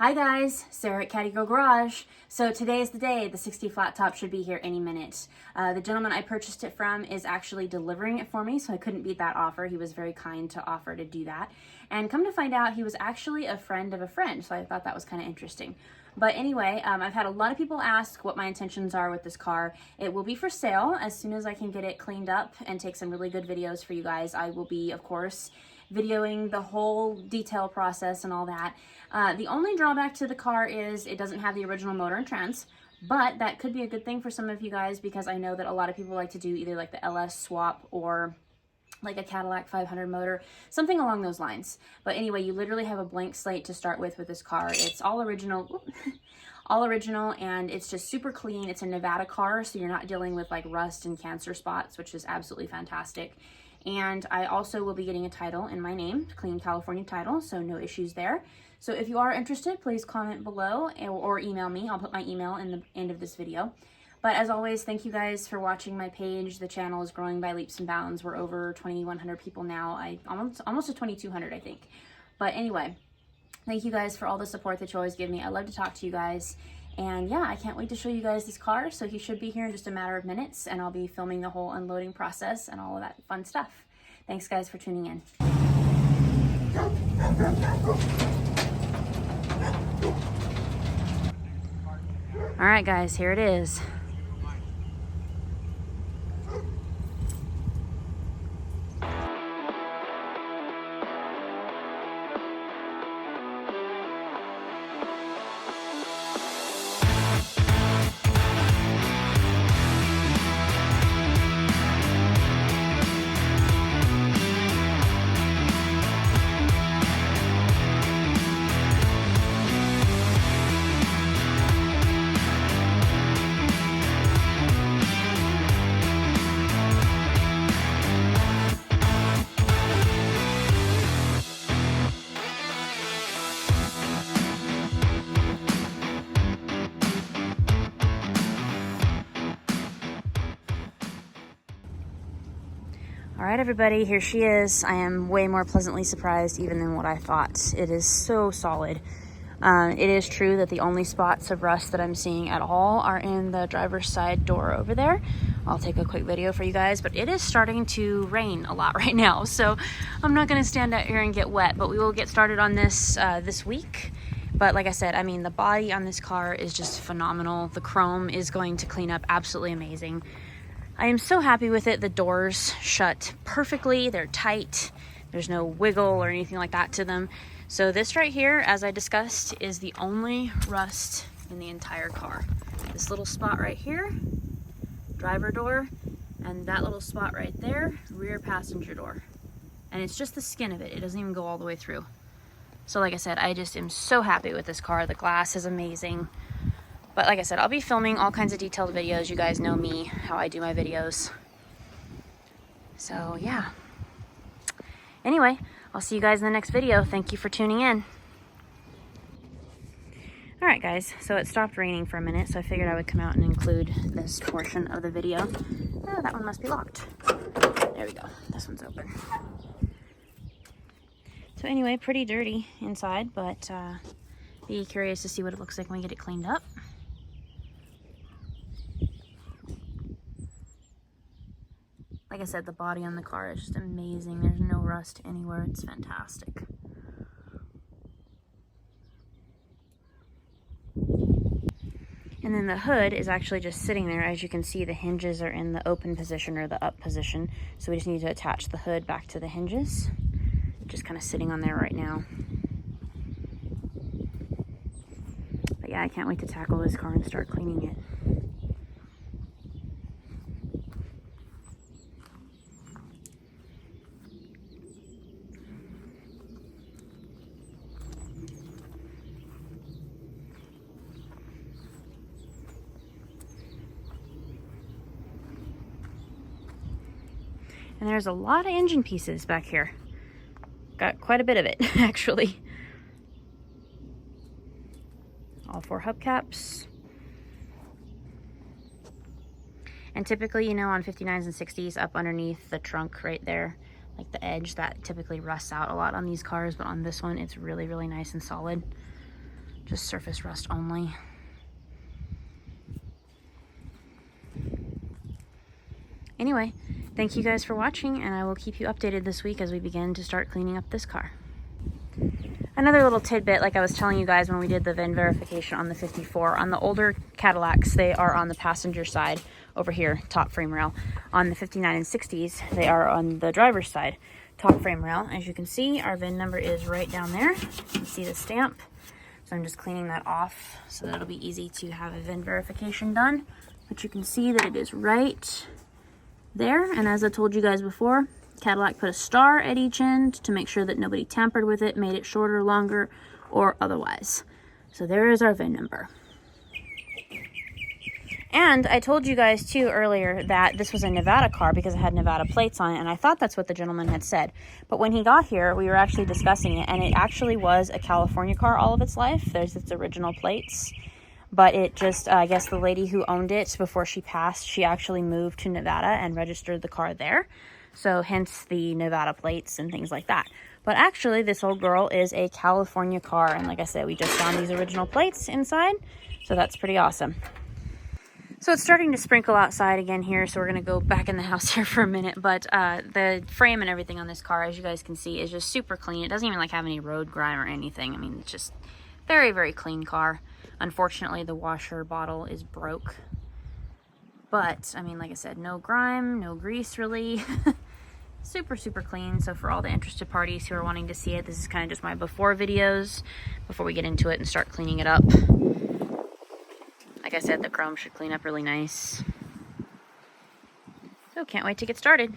Hi guys, Sarah at Caddy Girl Garage. So today is the day. The 60 flat top should be here any minute. The gentleman I purchased it from is actually delivering it for me, so I couldn't beat that offer. He was very kind to offer to do that. And come to find out, he was actually a friend of a friend, so I thought that was kind of interesting. But anyway, I've had a lot of people ask what my intentions are with this car. It will be for sale as soon as I can get it cleaned up and take some really good videos for you guys. I will be, of course, videoing the whole detail process and all that. The only drawback to the car is it doesn't have the original motor and trans, but that could be a good thing for some of you guys because I know that a lot of people like to do either like the LS swap or like a Cadillac 500 motor, something along those lines. But anyway, you literally have a blank slate to start with this car. It's all original, all original, and it's just super clean. It's a Nevada car, so you're not dealing with like rust and cancer spots, which is absolutely fantastic. And I also will be getting a title in my name, clean California title, so no issues there. So if you are interested, please comment below or email me. I'll put my email in the end of this video. But as always, thank you guys for watching my page. The channel is growing by leaps and bounds. We're over 2,100 people now. Almost to 2,200, I think. But anyway, thank you guys for all the support that you always give me. I love to talk to you guys. And yeah, I can't wait to show you guys this car. So he should be here in just a matter of minutes, and I'll be filming the whole unloading process and all of that fun stuff. Thanks guys for tuning in. All right guys, here it is. All right, everybody, here she is. I am way more pleasantly surprised even than what I thought. It is so solid. It is true that the only spots of rust that I'm seeing at all are in the driver's side door over there. I'll take a quick video for you guys, but it is starting to rain a lot right now, so I'm not gonna stand out here and get wet, but we will get started on this this week. But like I said, I mean, the body on this car is just phenomenal. The chrome is going to clean up absolutely amazing. I am so happy with it. The doors shut perfectly. They're tight. There's no wiggle or anything like that to them. So this right here, as I discussed, is the only rust in the entire car. This little spot right here, driver door, and that little spot right there, rear passenger door. And it's just the skin of it. It doesn't even go all the way through. So like I said, I just am so happy with this car. The glass is amazing. But like I said, I'll be filming all kinds of detailed videos. You guys know me, how I do my videos. So yeah. Anyway, I'll see you guys in the next video. Thank you for tuning in. All right, guys. So it stopped raining for a minute, so I figured I would come out and include this portion of the video. Oh, that one must be locked. There we go. This one's open. So anyway, pretty dirty inside, but be curious to see what it looks like when we get it cleaned up. Like I said, the body on the car is just amazing. There's no rust anywhere. It's fantastic. And then the hood is actually just sitting there. As you can see, the hinges are in the open position or the up position. So we just need to attach the hood back to the hinges. Just kind of sitting on there right now. But yeah, I can't wait to tackle this car and start cleaning it. And there's a lot of engine pieces back here. Got quite a bit of it, actually. All 4 hubcaps. And typically, you know, on 59s and 60s, up underneath the trunk right there, like the edge, that typically rusts out a lot on these cars, but on this one, it's really, really nice and solid. just surface rust only. Anyway, thank you guys for watching, and I will keep you updated this week as we begin to start cleaning up this car. Another little tidbit, like I was telling you guys when we did the VIN verification on the 54, on the older Cadillacs, they are on the passenger side over here, top frame rail. On the 59 and 60s, they are on the driver's side, top frame rail. As you can see, our VIN number is right down there. You can see the stamp. So I'm just cleaning that off so that it'll be easy to have a VIN verification done. But you can see that it is right there. And as I told you guys before, Cadillac put a star at each end to make sure that nobody tampered with it, made it shorter, longer, or otherwise. So there is our VIN number. And I told you guys too earlier that this was a Nevada car because it had Nevada plates on it, and I thought that's what the gentleman had said. But when he got here, we were actually discussing it, and it actually was a California car all of its life. There's its original plates. But it just, I guess the lady who owned it before she passed, she actually moved to Nevada and registered the car there. So hence the Nevada plates and things like that. But actually, this old girl is a California car. And like I said, we just found these original plates inside. So that's pretty awesome. So it's starting to sprinkle outside again here. So we're going to go back in the house here for a minute. But the frame and everything on this car, as you guys can see, is just super clean. It doesn't even like have any road grime or anything. I mean, it's just very, very clean car. Unfortunately, the washer bottle is broke. But, I mean, like I said, no grime, no grease really. Super, super clean. So for all the interested parties who are wanting to see it, this is kind of just my before videos before we get into it and start cleaning it up. Like I said, the chrome should clean up really nice. So can't wait to get started.